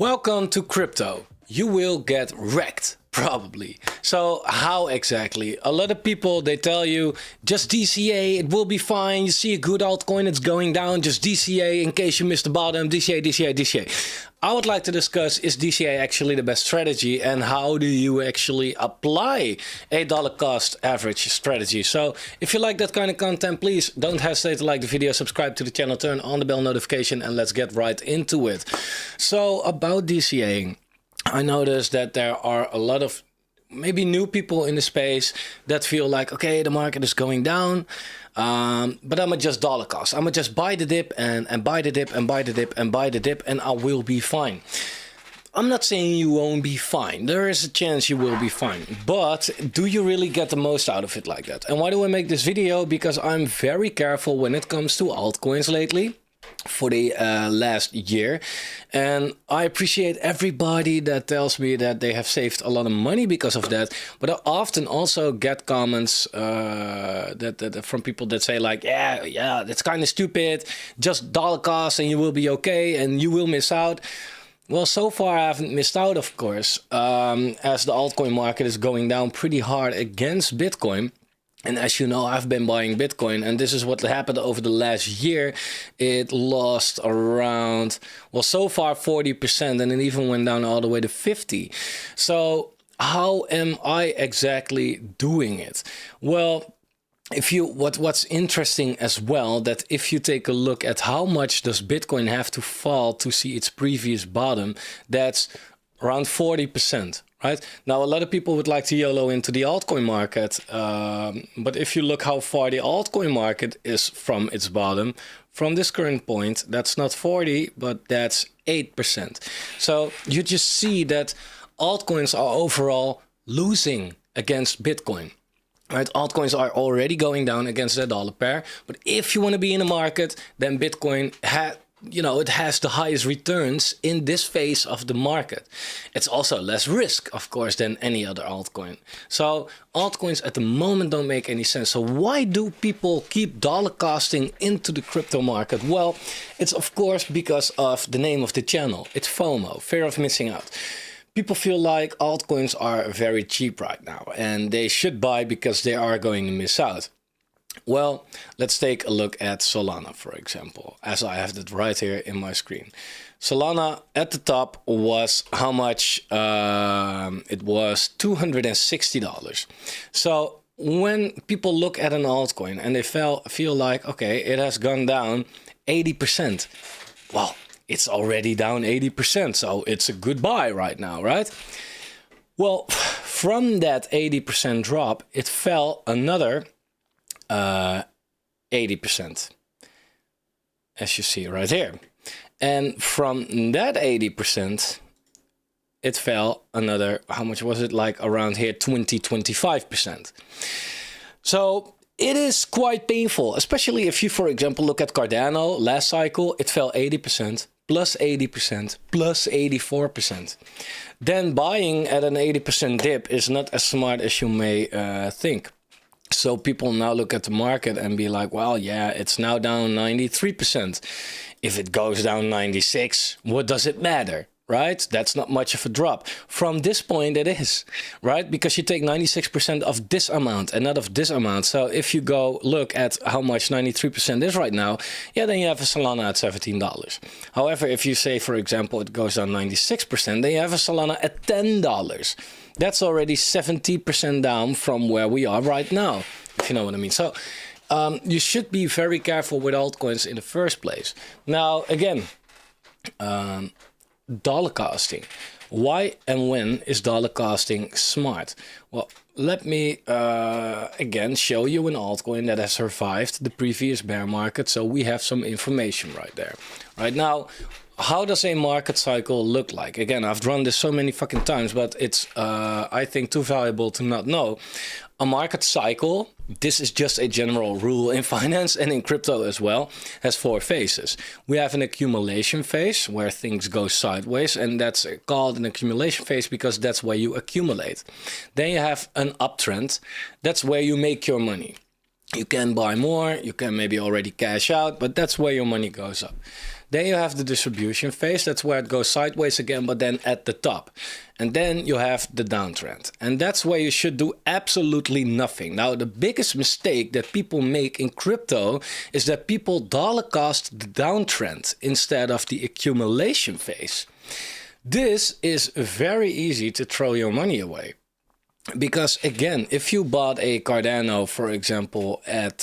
Welcome to crypto. You will get wrecked, probably. So how exactly? A lot of people, they tell you, just DCA, it will be fine. You see a good altcoin, it's going down, just DCA in case you missed the bottom, DCA, DCA, DCA. I would like to discuss, is DCA actually the best strategy and how do you actually apply a dollar cost average strategy? So if you like that kind of content, please don't hesitate to like the video, subscribe to the channel, turn on the bell notification, and let's get right into it. So about DCA, I noticed that there are a lot of maybe new people in the space that feel like, okay, the market is going down, but I'm just dollar cost. I'm just buy the dip and buy the dip and buy the dip and buy the dip and I will be fine. I'm not saying you won't be fine. There is a chance you will be fine. But do you really get the most out of it like that? And why do I make this video? Because I'm very careful when it comes to altcoins lately. For the last year, and I appreciate everybody that tells me that they have saved a lot of money because of that, but I often also get comments that from people that say like, yeah, that's kind of stupid, just dollar cost and you will be okay and you will miss out. Well, so far I haven't missed out, of course, as the altcoin market is going down pretty hard against Bitcoin. And as you know, I've been buying Bitcoin, and this is what happened over the last year. It lost around, well, so far 40%, and it even went down all the way to 50. So how am I exactly doing it? Well, if you what's interesting as well, that if you take a look at how much does Bitcoin have to fall to see its previous bottom, that's around 40%. Right now, a lot of people would like to YOLO into the altcoin market, but if you look how far the altcoin market is from its bottom, from this current point, that's not 40, but that's 8%. So you just see that altcoins are overall losing against Bitcoin. Right, altcoins are already going down against the dollar pair, but if you want to be in the market, then Bitcoin it has the highest returns in this phase of the market. It's also less risk, of course, than any other altcoin. So altcoins at the moment don't make any sense. So why do people keep dollar costing into the crypto market? Well, it's of course because of the name of the channel. It's FOMO, fear of missing out. People feel like altcoins are very cheap right now and they should buy because they are going to miss out. Well, let's take a look at Solana, for example, as I have it right here in my screen. Solana at the top was how much? It was $260. So when people look at an altcoin and they feel like, okay, it has gone down 80%. Well, it's already down 80%, so it's a good buy right now, right? Well, from that 80% drop, it fell another 80%, as you see right here. And from that 80%, it fell another, how much was it? Like around here, 25%. So it is quite painful, especially if you, for example, look at Cardano last cycle, it fell 80%, plus 80%, plus 84%. Then buying at an 80% dip is not as smart as you may think. So people now look at the market and be like, well, yeah, it's now down 93%. If it goes down 96, what does it matter? Right? That's not much of a drop. From this point, it is, right? Because you take 96% of this amount and not of this amount. So if you go look at how much 93% is right now, yeah, then you have a Solana at $17. However, if you say, for example, it goes down 96%, then you have a Solana at $10. That's already 70% down from where we are right now, if you know what I mean. So you should be very careful with altcoins in the first place. Now, again, dollar costing. Why and when is dollar costing smart? Well, let me again show you an altcoin that has survived the previous bear market. So we have some information right there. Right now, how does a market cycle look like? Again, I've run this so many fucking times, but it's, I think, too valuable to not know. A market cycle, this is just a general rule in finance and in crypto as well, has 4 phases. We have an accumulation phase where things go sideways, and that's called an accumulation phase because that's where you accumulate. Then you have an uptrend. That's where you make your money. You can buy more, you can maybe already cash out, but that's where your money goes up. Then you have the distribution phase. That's where it goes sideways again, but then at the top. And then you have the downtrend. And that's where you should do absolutely nothing. Now, the biggest mistake that people make in crypto is that people dollar cost the downtrend instead of the accumulation phase. This is very easy to throw your money away. Because again, if you bought a Cardano, for example, at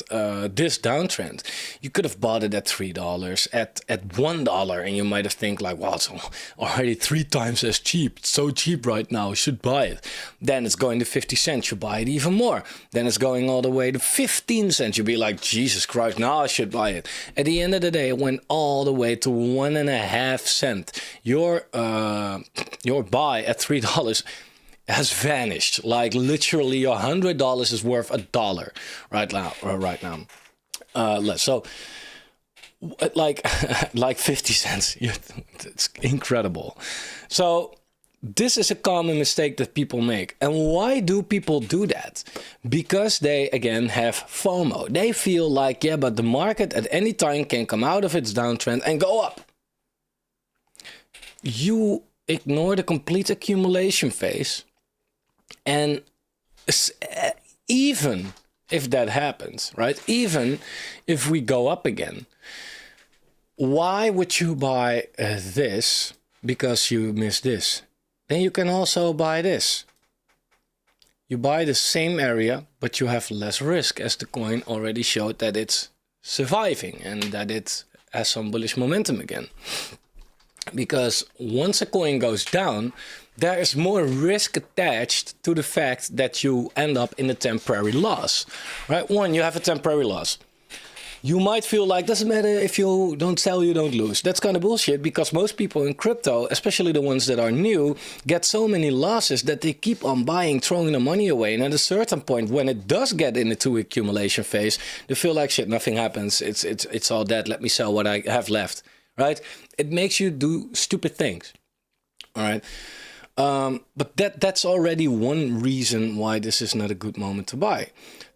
this downtrend, you could have bought it at $3, at $1, and you might have think like, well, it's already 3 times as cheap. It's so cheap right now, you should buy it. Then it's going to 50 cents, you buy it even more. Then it's going all the way to 15 cents. You'll be like, Jesus Christ, now I should buy it. At the end of the day, it went all the way to 1.5 cents. Your buy at $3 has vanished. Like literally $100 is worth $1 right now. So like 50 cents. It's incredible. So this is a common mistake that people make. And why do people do that? Because they, again, have FOMO. They feel like, yeah, but the market at any time can come out of its downtrend and go up. You ignore the complete accumulation phase. And even if that happens, right? Even if we go up again, why would you buy this because you missed this? Then you can also buy this. You buy the same area, but you have less risk, as the coin already showed that it's surviving and that it has some bullish momentum again. Because once a coin goes down, there is more risk attached to the fact that you end up in a temporary loss, right? One, you have a temporary loss. You might feel like, doesn't matter if you don't sell, you don't lose. That's kind of bullshit, because most people in crypto, especially the ones that are new, get so many losses that they keep on buying, throwing the money away. And at a certain point, when it does get into accumulation phase, they feel like, shit, nothing happens. It's all dead. Let me sell what I have left, right? It makes you do stupid things, all right? But that's already one reason why this is not a good moment to buy.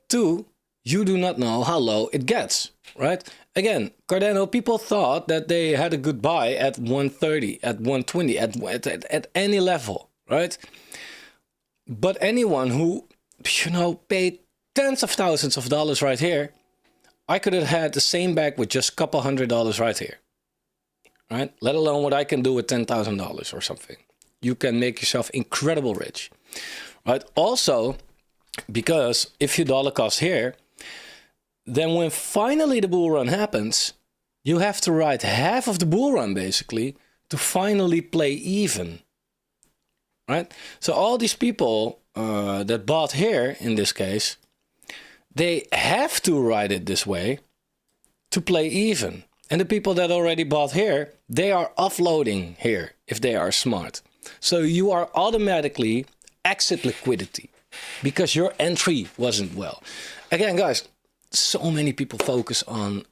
2, you do not know how low it gets, right? Again, Cardano, people thought that they had a good buy at 130, at 120, at any level, right? But anyone who, paid tens of thousands of dollars right here, I could have had the same bag with just a couple $100 right here, right? Let alone what I can do with $10,000 or something. You can make yourself incredible rich, right? Also, because if you dollar cost here, then when finally the bull run happens, you have to ride half of the bull run basically to finally play even, right? So all these people that bought here in this case, they have to ride it this way to play even. And the people that already bought here, they are offloading here if they are smart. So you are automatically exit liquidity because your entry wasn't well. Again, guys, so many people focus on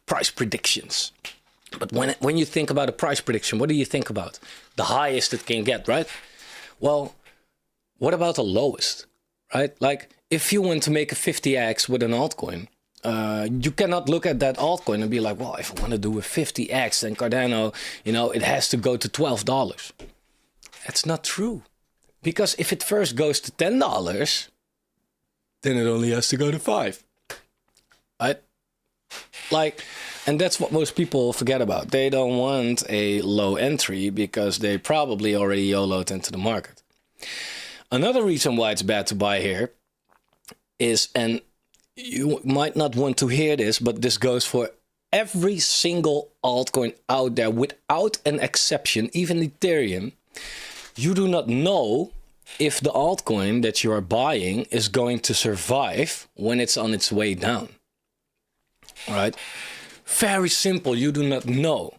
price predictions. But when you think about a price prediction, what do you think about? The highest it can get, right? Well, what about the lowest, right? Like if you want to make a 50x with an altcoin, you cannot look at that altcoin and be like, well, if I want to do a 50x, then Cardano, it has to go to $12. That's not true. Because if it first goes to $10, then it only has to go to $5. Right? And that's what most people forget about. They don't want a low entry because they probably already YOLO'd into the market. Another reason why it's bad to buy here is, and you might not want to hear this, but this goes for every single altcoin out there without an exception, even Ethereum. You do not know if the altcoin that you are buying is going to survive when it's on its way down. All right? Very simple. You do not know.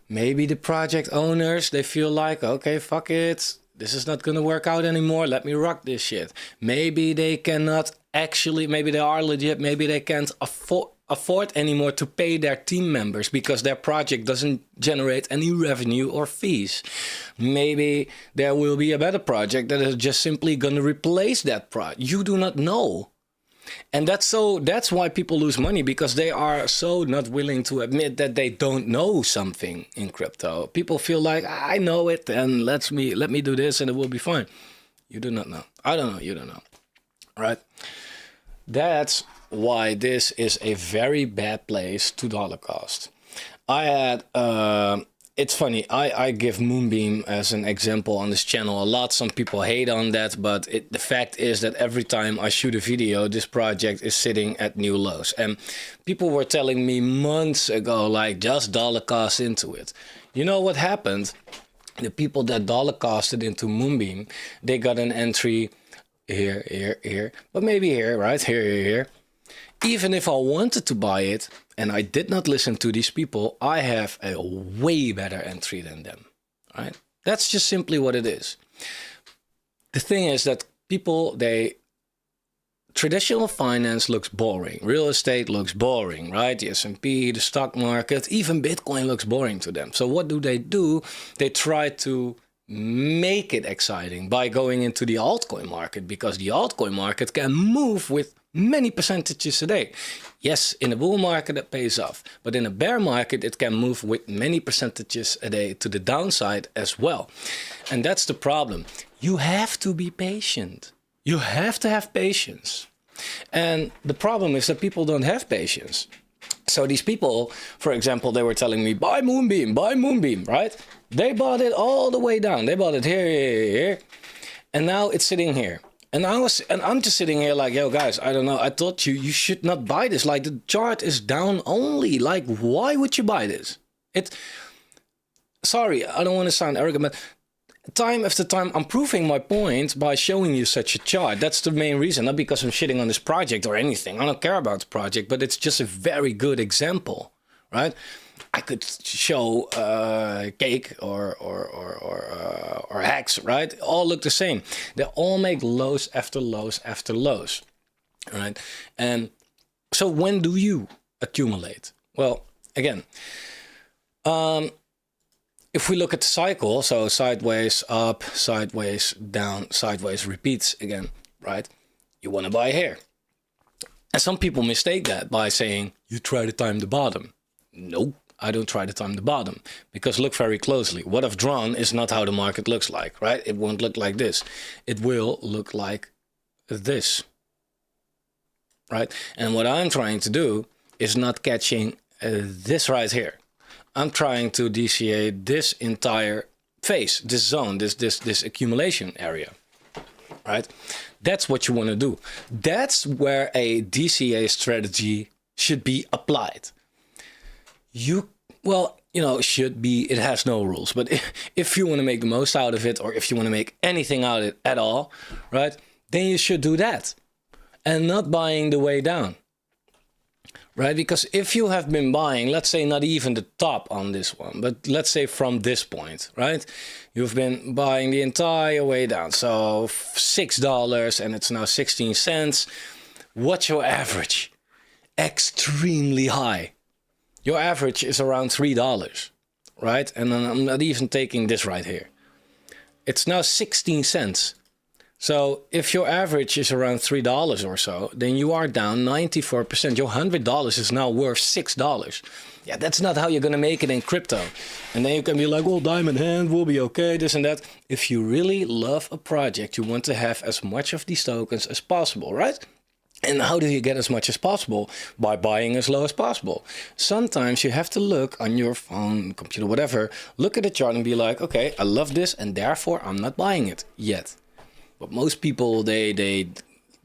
Maybe the project owners, they feel like, okay, fuck it. This is not going to work out anymore. Let me rock this shit. Maybe they cannot actually, maybe they are legit. Maybe they can't afford anymore to pay their team members because their project doesn't generate any revenue or fees. Maybe there will be a better project that is just simply going to replace that project. You do not know. And that's why people lose money, because they are so not willing to admit that they don't know something in crypto. People feel like, I know it, and let me do this and it will be fine. You do not know. I don't know. You don't know. Right? That's why this is a very bad place to dollar cost. I had it's funny, I give Moonbeam as an example on this channel a lot. Some people hate on that, but the fact is that every time I shoot a video, this project is sitting at new lows. And people were telling me months ago, like, just dollar cost into it. You know what happened? The people that dollar costed into Moonbeam, they got an entry here, but maybe here, right? Here. Even if I wanted to buy it and I did not listen to these people, I have a way better entry than them, right? That's just simply what it is. The thing is that people, traditional finance looks boring. Real estate looks boring, right? The S&P, the stock market, even Bitcoin looks boring to them. So what do? They try to make it exciting by going into the altcoin market, because the altcoin market can move with many percentages a day. Yes, in a bull market it pays off, but in a bear market it can move with many percentages a day to the downside as well. And that's the problem. You have to be patient. You have to have patience. And the problem is that people don't have patience. So these people, for example, they were telling me, buy Moonbeam, right? They bought it all the way down. They bought it here. And now it's sitting here. And I'm just sitting here like, yo, guys, I don't know. I thought you should not buy this. Like, the chart is down only. Like, why would you buy this? Sorry, I don't want to sound arrogant, but time after time, I'm proving my point by showing you such a chart. That's the main reason, not because I'm shitting on this project or anything. I don't care about the project, but it's just a very good example, right? I could show cake or hacks, right? All look the same. They all make lows after lows after lows, right? And so when do you accumulate? Well, again, if we look at the cycle, so sideways up, sideways down, sideways repeats again, right? You want to buy here. And some people mistake that by saying, you try to time the bottom. Nope. I don't try to time the bottom, because look very closely. What I've drawn is not how the market looks like, right? It won't look like this. It will look like this, right? And what I'm trying to do is not catching this right here. I'm trying to DCA this entire phase, this zone, this accumulation area, right? That's what you want to do. That's where a DCA strategy should be applied. Should be, it has no rules, but if you want to make the most out of it, or if you want to make anything out of it at all, right, then you should do that and not buying the way down, right? Because if you have been buying, let's say not even the top on this one, but let's say from this point, right, you've been buying the entire way down, so $6 and it's now 16 cents. What's your average? Extremely high. Your average is around $3, right? And then I'm not even taking this right here. It's now 16 cents. So if your average is around $3 or so, then you are down 94%. Your $100 is now worth $6. Yeah, that's not how you're going to make it in crypto. And then you can be like, well, diamond hand will be okay, this and that. If you really love a project, you want to have as much of these tokens as possible, right? And how do you get as much as possible? By buying as low as possible. Sometimes you have to look on your phone, computer, whatever, look at the chart and be like, okay, I love this and therefore I'm not buying it yet. But most people, they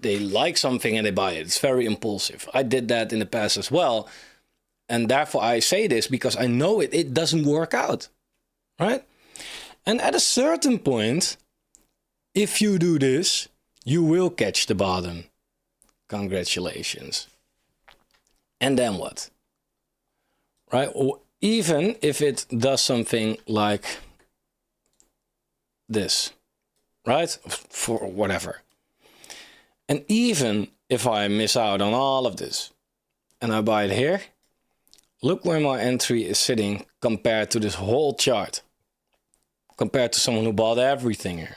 like something and they buy it. It's very impulsive. I did that in the past as well. And therefore I say this because I know it doesn't work out, right? And at a certain point, if you do this, you will catch the bottom. Congratulations. And then what? Right? Or even if it does something like this, right? For whatever. And even if I miss out on all of this and I buy it here, look where my entry is sitting compared to this whole chart. Compared to someone who bought everything here.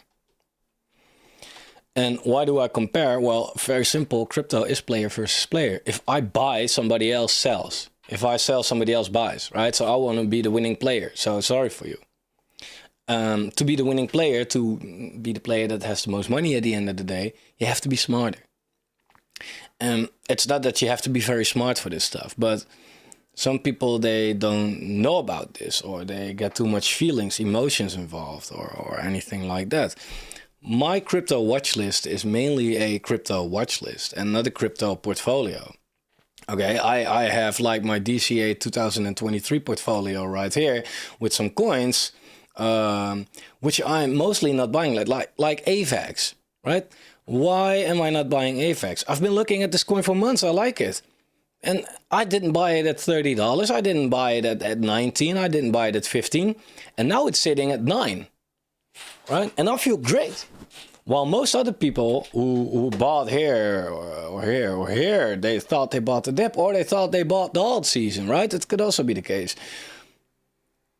And why do I compare? Well, very simple. Crypto is player versus player. If I buy, somebody else sells. If I sell, somebody else buys, right? So I want to be the winning player. So sorry for you. To be the winning player, to be the player that has the most money at the end of the day, you have to be smarter. And it's not that you have to be very smart for this stuff, but some people, they don't know about this, or they get too much feelings, emotions involved, or anything like that. My crypto watch list is mainly a crypto watch list and not a crypto portfolio. Okay, I have like my DCA 2023 portfolio right here with some coins, which I'm mostly not buying, like AVAX, right? Why am I not buying AVAX? I've been looking at this coin for months. I like it. And I didn't buy it at $30. I didn't buy it at 19. I didn't buy it at 15. And now it's sitting at 9, right? And I feel great. While most other people who bought here or here or here, they thought they bought the dip, or they thought they bought the alt season, right? It could also be the case.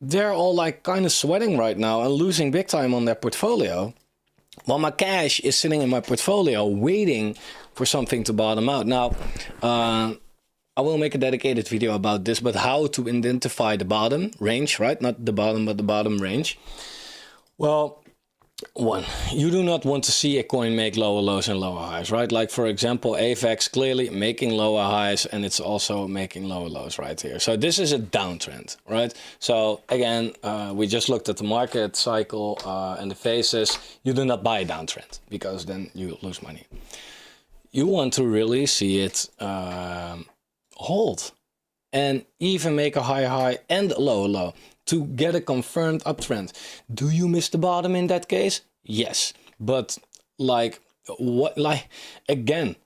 They're all like kind of sweating right now and losing big time on their portfolio, while my cash is sitting in my portfolio waiting for something to bottom out. Now, I will make a dedicated video about this, but how to identify the bottom range, right? Not the bottom, but the bottom range. Well, one, you do not want to see a coin make lower lows and lower highs, right? Like, for example, AVAX clearly making lower highs, and it's also making lower lows right here. So this is a downtrend, right? So again, we just looked at the market cycle and the phases. You do not buy a downtrend, because then you lose money. You want to really see it hold and even make a high high and a low low to get a confirmed uptrend. Do you miss the bottom in that case? Yes, but like what? Like again,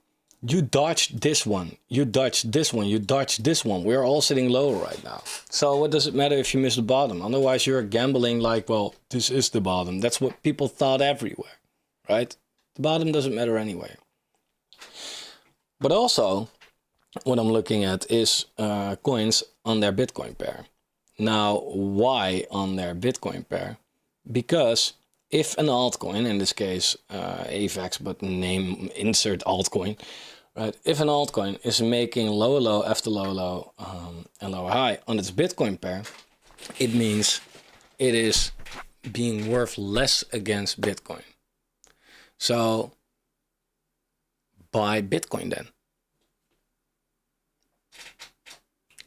you dodged this one, you dodged this one, you dodged this one. We're all sitting low right now. So what does it matter if you miss the bottom? Otherwise, you're gambling like, well, this is the bottom. That's what people thought everywhere, right? The bottom doesn't matter anyway. But also, what I'm looking at is coins on their Bitcoin pair. Now, why on their Bitcoin pair? Because if an altcoin, in this case AVAX, but name insert altcoin, right? If an altcoin is making lower low after lower low and lower high on its Bitcoin pair, it means it is being worth less against Bitcoin. So buy Bitcoin then.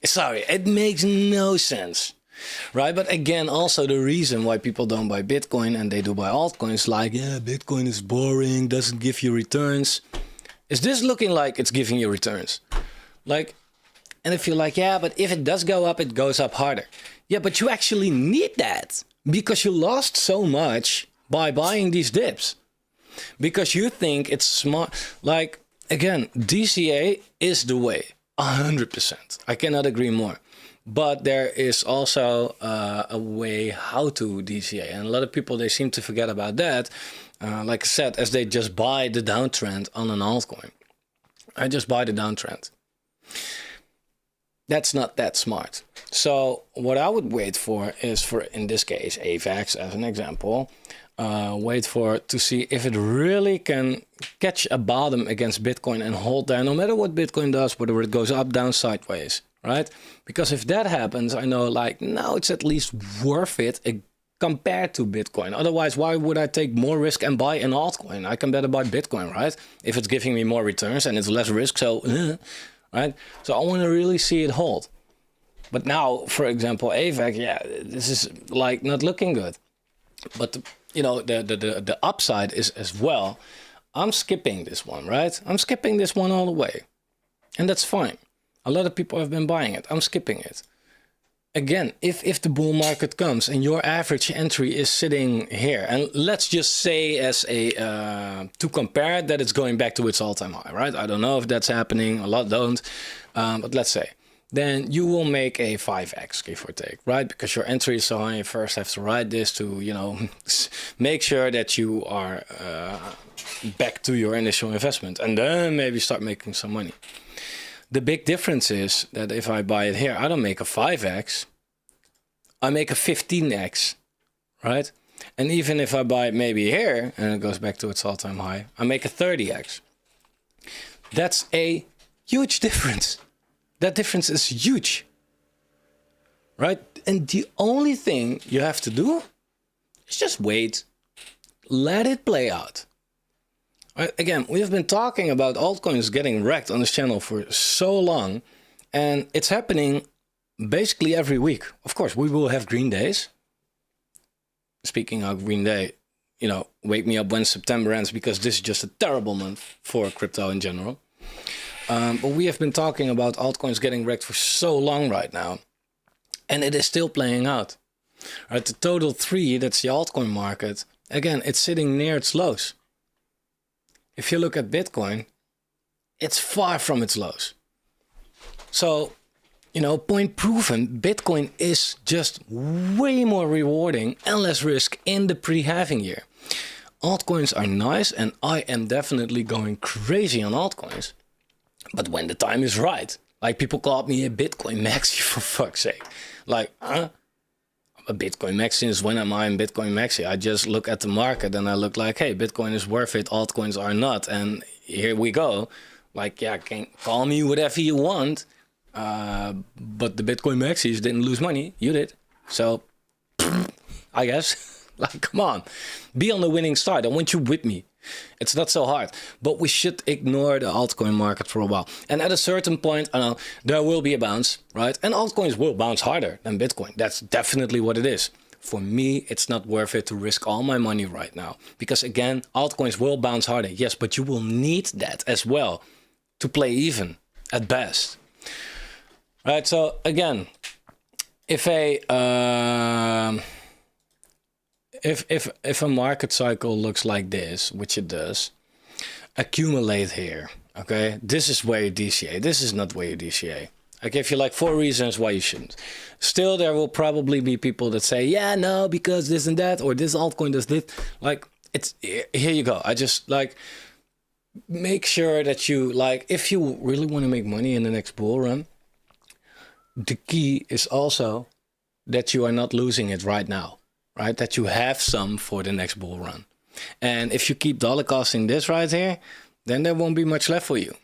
Sorry, it makes no sense, right? But again, also the reason why people don't buy Bitcoin and they do buy altcoins, like, yeah, Bitcoin is boring, doesn't give you returns. Is this looking like it's giving you returns? Like, and if you're like, yeah, but if it does go up, it goes up harder. Yeah, but you actually need that because you lost so much by buying these dips. Because you think it's smart. Like, again, DCA is the way. 100%. I cannot agree more. But there is also a way how to DCA. And a lot of people, they seem to forget about that. Like I said, as they just buy the downtrend on an altcoin. I just buy the downtrend. That's not that smart. So what I would wait for is, for, in this case, AVAX as an example, wait for to see if it really can catch a bottom against Bitcoin and hold there, no matter what Bitcoin does, whether it goes up, down, sideways, right? Because if that happens, I know, like, now it's at least worth it compared to Bitcoin. Otherwise, why would I take more risk and buy an altcoin? I can better buy Bitcoin, right? If it's giving me more returns and it's less risk, so right? So I want to really see it hold. But now, for example, AVAC, yeah, this is like not looking good. But you know, the upside is as well. I'm skipping this one, right? I'm skipping this one all the way. And that's fine. A lot of people have been buying it. I'm skipping it. Again, if the bull market comes and your average entry is sitting here, and let's just say as a to compare that it's going back to its all-time high, right? I don't know if that's happening. A lot don't. But let's say. Then you will make a 5x, give or take, right? Because your entry is so high, you first have to write this to, you know, make sure that you are back to your initial investment, and then maybe start making some money. The big difference is that if I buy it here, I don't make a 5x, I make a 15x, right? And even if I buy it maybe here, and it goes back to its all-time high, I make a 30x. That's a huge difference. That difference is huge, right? And the only thing you have to do is just wait. Let it play out. Right? Again, we have been talking about altcoins getting wrecked on this channel for so long, and it's happening basically every week. Of course, we will have green days. Speaking of green day, you know, wake me up when September ends, because this is just a terrible month for crypto in general. But we have been talking about altcoins getting wrecked for so long right now, and it is still playing out. Right, the total 3, that's the altcoin market, again, it's sitting near its lows. If you look at Bitcoin, it's far from its lows. So, you know, point proven, Bitcoin is just way more rewarding and less risk in the pre-halving year. Altcoins are nice, and I am definitely going crazy on altcoins. But when the time is right, like people called me a Bitcoin maxi for fuck's sake. Like, huh? A Bitcoin maxi, since when am I in Bitcoin maxi? I just look at the market and I look like, hey, Bitcoin is worth it, altcoins are not. And here we go. Like, yeah, can call me whatever you want. But the Bitcoin maxis didn't lose money. You did. So, I guess, like, come on. Be on the winning side. I want you with me. It's not so hard, but we should ignore the altcoin market for a while. And at a certain point, I know there will be a bounce, right? And altcoins will bounce harder than Bitcoin. That's definitely what it is. For me, it's not worth it to risk all my money right now. Because again, altcoins will bounce harder. Yes, but you will need that as well to play even at best. Right, so again, if a market cycle looks like this, which it does, accumulate here, okay? This is where you DCA. This is not where you DCA. I gave you like 4 reasons why you shouldn't. Still, there will probably be people that say, yeah, no, because this and that, or this altcoin does this. Like, it's, here you go. I just, like, make sure that you, like, if you really want to make money in the next bull run, the key is also that you are not losing it right now. Right, that you have some for the next bull run. And if you keep dollar costing this right here, then there won't be much left for you.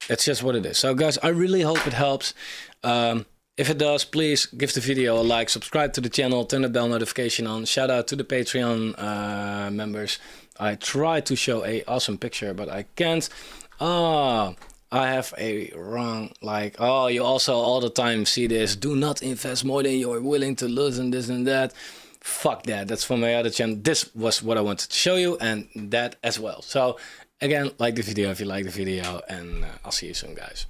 That's just what it is. So guys, I really hope it helps. If it does, please give the video a like, subscribe to the channel, turn the bell notification on. Shout out to the Patreon members. I tried to show a awesome picture, but I can't. I have a wrong, like, oh, you also all the time see this. Do not invest more than you're willing to lose and this and that. Fuck that. That's from my other channel. This was what I wanted to show you, and that as well. So again, like the video if you like the video, and I'll see you soon, guys.